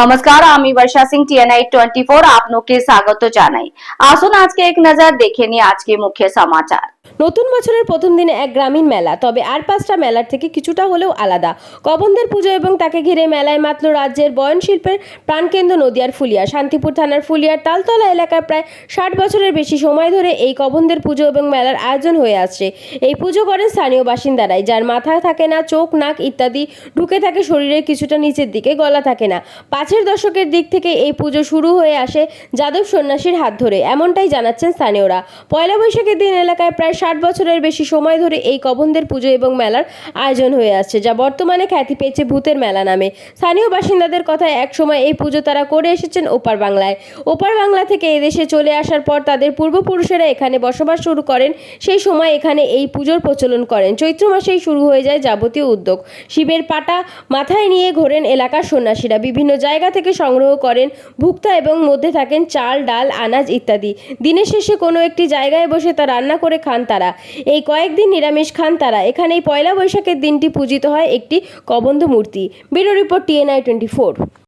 নমস্কার, আমি বর্ষা সিং টিএনআই 24 আপনাকে স্বাগত জানাই। আসুন আজকে এক নজর দেখে নিই আজকে মুখ্য সমাচার। নতুন বছরের প্রথম দিনে এক গ্রামীণ মেলা, তবে আর পাঁচটা মেলার থেকে কিছুটা হলেও আলাদা। কবন্ধের পুজো এবং তাকে ঘিরে মেলায় মাতল রাজ্যের বয়ন শিল্পের প্রাণকেন্দ্র নদিয়ার ফুলিয়া। শান্তিপুর থানার ফুলিয়ার তালতলা এলাকায় প্রায় 60 বছরের বেশি সময় ধরে এই কবন্ধের পুজো এবং মেলার আয়োজন হয়ে আসছে। এই পুজো করেন স্থানীয় বাসিন্দারাই, যার মাথায় থাকে না, চোখ, নাক ইত্যাদি ঢুকে থাকে শরীরের কিছুটা নিচের দিকে, গলা থাকে না। 5-এর দশকের দিক থেকে এই পুজো শুরু হয়ে আসে যাদব সন্ন্যাসীর হাত ধরে, এমনটাই জানাচ্ছেন স্থানীয়রা। পয়লা বৈশাখের দিন এলাকায় প্রায় 60 বছরের বেশি সময় ধরে এই কবন্ধের পুজো এবং মেলার আয়োজন হয়ে আসছে, যা বর্তমানে খ্যাতি পেয়েছে ভূতের মেলা নামে। স্থানীয় বাসিন্দাদের কথায় একসময় এই পুজো তারা করে এসেছেন ওপার বাংলায়। ওপার বাংলা থেকে এদেশে চলে আসার পর তাদের পূর্বপুরুষেরা এখানে বসবাস শুরু করেন। সেই সময় এখানে এই পুজোর প্রচলন করেন। চৈত্র মাসেই শুরু হয়ে যায় যাবতীয় উদ্যোগ। শিবের পাটা মাথায় নিয়ে ঘোরেন এলাকার সন্ন্যাসীরা, বিভিন্ন জায়গা থেকে সংগ্রহ করেন ভুক্তা এবং মধ্যে থাকেন চাল, ডাল, আনাজ ইত্যাদি। দিনের শেষে কোনো একটি জায়গায় বসে তা রান্না করে খান তারা। এই কয়েকদিন নিরামিষ খান তারা। এখানেই পয়লা বৈশাখের দিনটি পূজিত হয় একটি কবন্ধ মূর্তি। Bureau report, TNI 24।